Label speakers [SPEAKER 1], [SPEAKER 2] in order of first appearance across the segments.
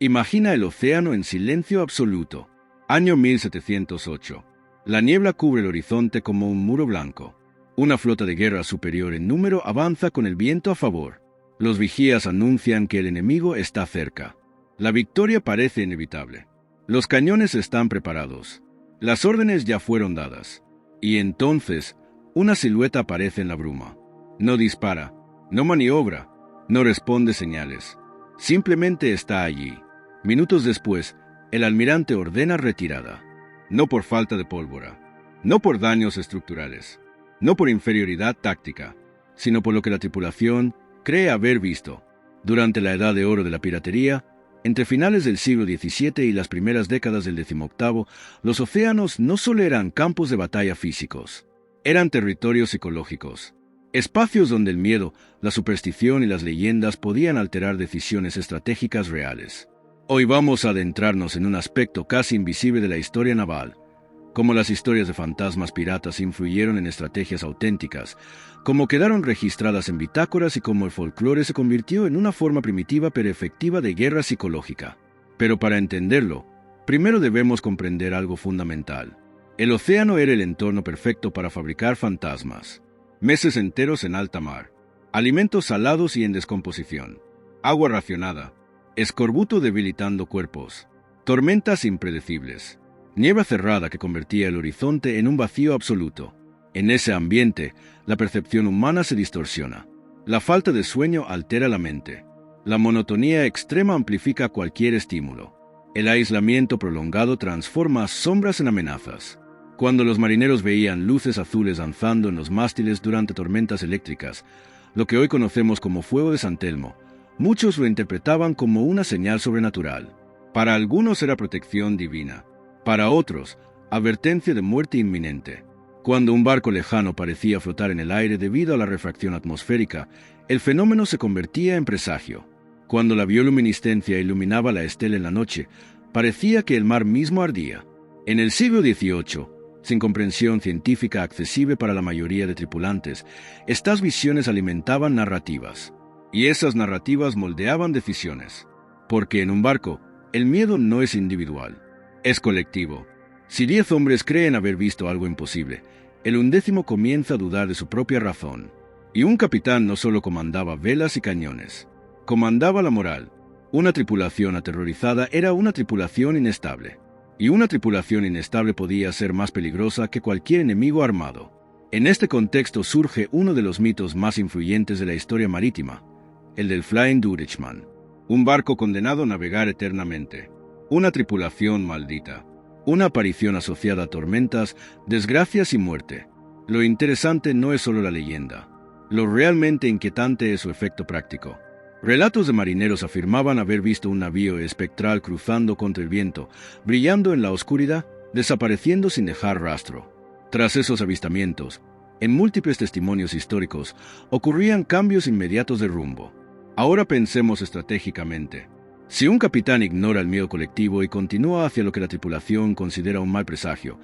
[SPEAKER 1] Imagina el océano en silencio absoluto. Año 1708. La niebla cubre el horizonte como un muro blanco. Una flota de guerra superior en número avanza con el viento a favor. Los vigías anuncian que el enemigo está cerca. La victoria parece inevitable. Los cañones están preparados. Las órdenes ya fueron dadas. Y entonces, una silueta aparece en la bruma. No dispara, no maniobra, no responde señales. Simplemente está allí. Minutos después, el almirante ordena retirada. No por falta de pólvora, no por daños estructurales, no por inferioridad táctica, sino por lo que la tripulación cree haber visto. Durante la edad de oro de la piratería, entre finales del siglo XVII y las primeras décadas del XVIII, los océanos no solo eran campos de batalla físicos, eran territorios psicológicos, espacios donde el miedo, la superstición y las leyendas podían alterar decisiones estratégicas reales. Hoy vamos a adentrarnos en un aspecto casi invisible de la historia naval, cómo las historias de fantasmas piratas influyeron en estrategias auténticas, cómo quedaron registradas en bitácoras y cómo el folclore se convirtió en una forma primitiva pero efectiva de guerra psicológica. Pero para entenderlo, primero debemos comprender algo fundamental. El océano era el entorno perfecto para fabricar fantasmas. Meses enteros en alta mar, alimentos salados y en descomposición, agua racionada, escorbuto debilitando cuerpos, tormentas impredecibles, niebla cerrada que convertía el horizonte en un vacío absoluto. En ese ambiente, la percepción humana se distorsiona. La falta de sueño altera la mente. La monotonía extrema amplifica cualquier estímulo. El aislamiento prolongado transforma sombras en amenazas. Cuando los marineros veían luces azules danzando en los mástiles durante tormentas eléctricas, lo que hoy conocemos como fuego de San Telmo, muchos lo interpretaban como una señal sobrenatural. Para algunos era protección divina. Para otros, advertencia de muerte inminente. Cuando un barco lejano parecía flotar en el aire debido a la refracción atmosférica, el fenómeno se convertía en presagio. Cuando la bioluminiscencia iluminaba la estela en la noche, parecía que el mar mismo ardía. En el siglo XVIII, sin comprensión científica accesible para la mayoría de tripulantes, estas visiones alimentaban narrativas. Y esas narrativas moldeaban decisiones. Porque en un barco, el miedo no es individual, es colectivo. Si 10 hombres creen haber visto algo imposible, el 11º comienza a dudar de su propia razón. Y un capitán no solo comandaba velas y cañones, comandaba la moral. Una tripulación aterrorizada era una tripulación inestable. Y una tripulación inestable podía ser más peligrosa que cualquier enemigo armado. En este contexto surge uno de los mitos más influyentes de la historia marítima, el del Flying Dutchman, un barco condenado a navegar eternamente, una tripulación maldita, una aparición asociada a tormentas, desgracias y muerte. Lo interesante no es solo la leyenda, lo realmente inquietante es su efecto práctico. Relatos de marineros afirmaban haber visto un navío espectral cruzando contra el viento, brillando en la oscuridad, desapareciendo sin dejar rastro. Tras esos avistamientos, en múltiples testimonios históricos, ocurrían cambios inmediatos de rumbo. Ahora pensemos estratégicamente. Si un capitán ignora el miedo colectivo y continúa hacia lo que la tripulación considera un mal presagio,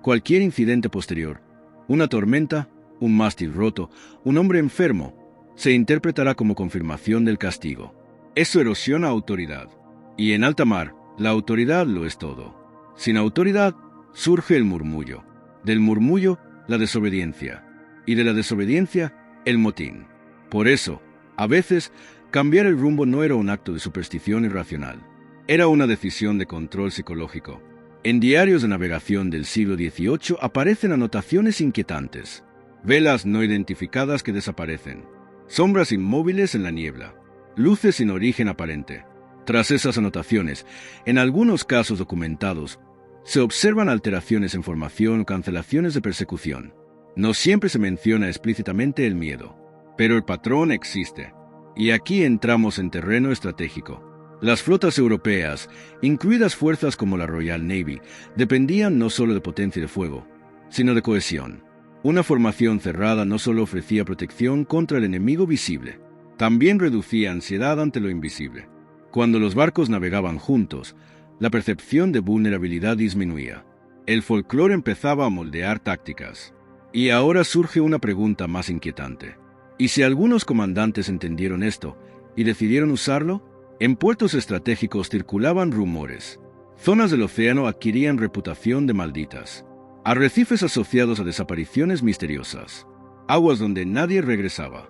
[SPEAKER 1] cualquier incidente posterior, una tormenta, un mástil roto, un hombre enfermo, se interpretará como confirmación del castigo. Eso erosiona autoridad. Y en alta mar, la autoridad lo es todo. Sin autoridad, surge el murmullo. Del murmullo, la desobediencia. Y de la desobediencia, el motín. Por eso, a veces, cambiar el rumbo no era un acto de superstición irracional. Era una decisión de control psicológico. En diarios de navegación del siglo XVIII aparecen anotaciones inquietantes. Velas no identificadas que desaparecen. Sombras inmóviles en la niebla. Luces sin origen aparente. Tras esas anotaciones, en algunos casos documentados, se observan alteraciones en formación o cancelaciones de persecución. No siempre se menciona explícitamente el miedo, pero el patrón existe. Y aquí entramos en terreno estratégico. Las flotas europeas, incluidas fuerzas como la Royal Navy, dependían no solo de potencia de fuego, sino de cohesión. Una formación cerrada no solo ofrecía protección contra el enemigo visible, también reducía ansiedad ante lo invisible. Cuando los barcos navegaban juntos, la percepción de vulnerabilidad disminuía. El folclore empezaba a moldear tácticas. Y ahora surge una pregunta más inquietante. ¿Y si algunos comandantes entendieron esto y decidieron usarlo? En puertos estratégicos circulaban rumores. Zonas del océano adquirían reputación de malditas. Arrecifes asociados a desapariciones misteriosas. Aguas donde nadie regresaba.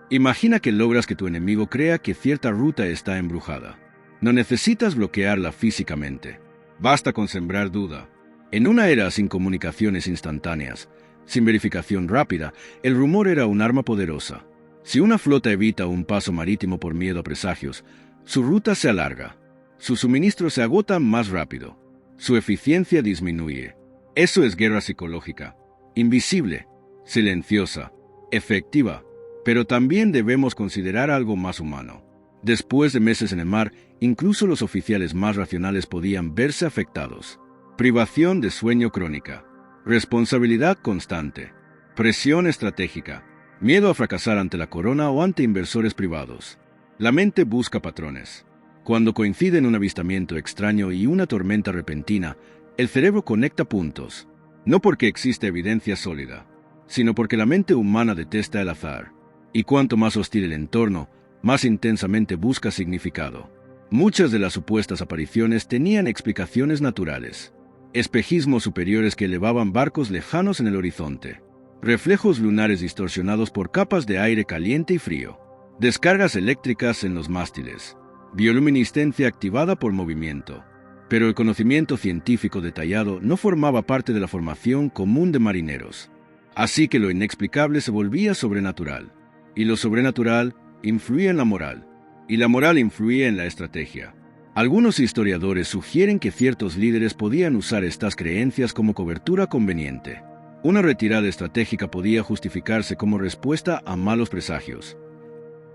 [SPEAKER 1] Imagina que logras que tu enemigo crea que cierta ruta está embrujada. No necesitas bloquearla físicamente. Basta con sembrar duda. En una era sin comunicaciones instantáneas, sin verificación rápida, el rumor era un arma poderosa. Si una flota evita un paso marítimo por miedo a presagios, su ruta se alarga. Su suministro se agota más rápido. Su eficiencia disminuye. Eso es guerra psicológica. Invisible, silenciosa, efectiva. Pero también debemos considerar algo más humano. Después de meses en el mar, incluso los oficiales más racionales podían verse afectados. Privación de sueño crónica. Responsabilidad constante. Presión estratégica. Miedo a fracasar ante la corona o ante inversores privados. La mente busca patrones. Cuando coinciden un avistamiento extraño y una tormenta repentina, el cerebro conecta puntos. No porque existe evidencia sólida, sino porque la mente humana detesta el azar. Y cuanto más hostil el entorno, más intensamente busca significado. Muchas de las supuestas apariciones tenían explicaciones naturales. Espejismos superiores que elevaban barcos lejanos en el horizonte. Reflejos lunares distorsionados por capas de aire caliente y frío. Descargas eléctricas en los mástiles. Bioluminiscencia activada por movimiento. Pero el conocimiento científico detallado no formaba parte de la formación común de marineros. Así que lo inexplicable se volvía sobrenatural. Y lo sobrenatural influía en la moral. Y la moral influía en la estrategia. Algunos historiadores sugieren que ciertos líderes podían usar estas creencias como cobertura conveniente. Una retirada estratégica podía justificarse como respuesta a malos presagios.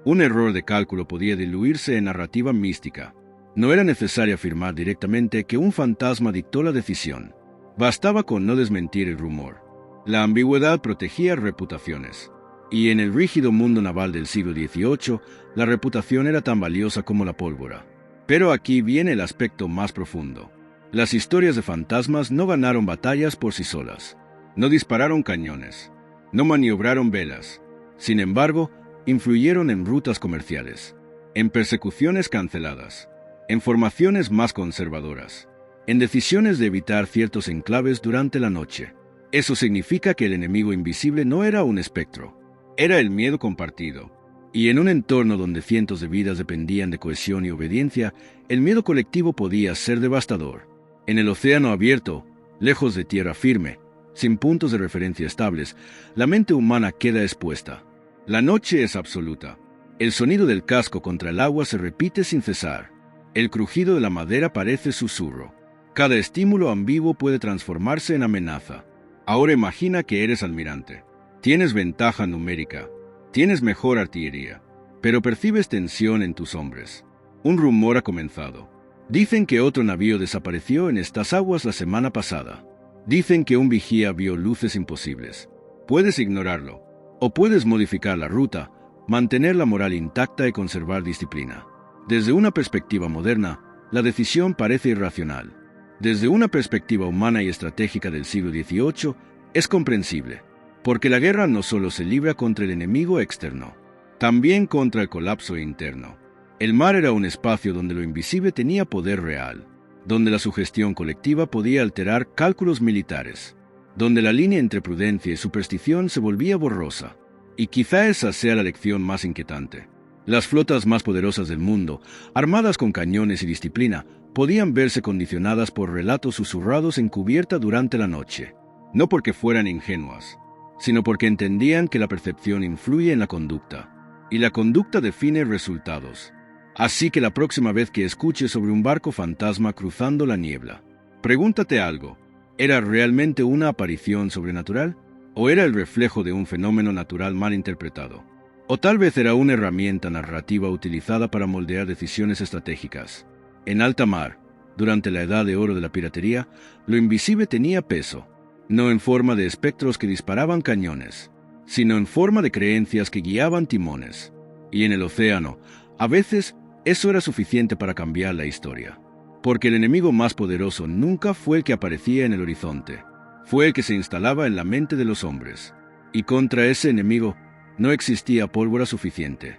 [SPEAKER 1] Un error de cálculo podía diluirse en narrativa mística. No era necesario afirmar directamente que un fantasma dictó la decisión. Bastaba con no desmentir el rumor. La ambigüedad protegía reputaciones. Y en el rígido mundo naval del siglo XVIII, la reputación era tan valiosa como la pólvora. Pero aquí viene el aspecto más profundo. Las historias de fantasmas no ganaron batallas por sí solas. No dispararon cañones. No maniobraron velas. Sin embargo, influyeron en rutas comerciales, en persecuciones canceladas, en formaciones más conservadoras, en decisiones de evitar ciertos enclaves durante la noche. Eso significa que el enemigo invisible no era un espectro. Era el miedo compartido. Y en un entorno donde cientos de vidas dependían de cohesión y obediencia, el miedo colectivo podía ser devastador. En el océano abierto, lejos de tierra firme, sin puntos de referencia estables, la mente humana queda expuesta. La noche es absoluta. El sonido del casco contra el agua se repite sin cesar. El crujido de la madera parece susurro. Cada estímulo ambiguo puede transformarse en amenaza. Ahora imagina que eres almirante. Tienes ventaja numérica. Tienes mejor artillería. Pero percibes tensión en tus hombres. Un rumor ha comenzado. Dicen que otro navío desapareció en estas aguas la semana pasada. Dicen que un vigía vio luces imposibles. Puedes ignorarlo. O puedes modificar la ruta, mantener la moral intacta y conservar disciplina. Desde una perspectiva moderna, la decisión parece irracional. Desde una perspectiva humana y estratégica del siglo XVIII, es comprensible. Porque la guerra no solo se libra contra el enemigo externo, también contra el colapso interno. El mar era un espacio donde lo invisible tenía poder real, donde la sugestión colectiva podía alterar cálculos militares, donde la línea entre prudencia y superstición se volvía borrosa. Y quizá esa sea la lección más inquietante. Las flotas más poderosas del mundo, armadas con cañones y disciplina, podían verse condicionadas por relatos susurrados en cubierta durante la noche, no porque fueran ingenuas, sino porque entendían que la percepción influye en la conducta, y la conducta define resultados. Así que la próxima vez que escuches sobre un barco fantasma cruzando la niebla, pregúntate algo: ¿era realmente una aparición sobrenatural? ¿O era el reflejo de un fenómeno natural mal interpretado? ¿O tal vez era una herramienta narrativa utilizada para moldear decisiones estratégicas? En alta mar, durante la edad de oro de la piratería, lo invisible tenía peso, no en forma de espectros que disparaban cañones, sino en forma de creencias que guiaban timones. Y en el océano, a veces, eso era suficiente para cambiar la historia. Porque el enemigo más poderoso nunca fue el que aparecía en el horizonte, fue el que se instalaba en la mente de los hombres. Y contra ese enemigo no existía pólvora suficiente.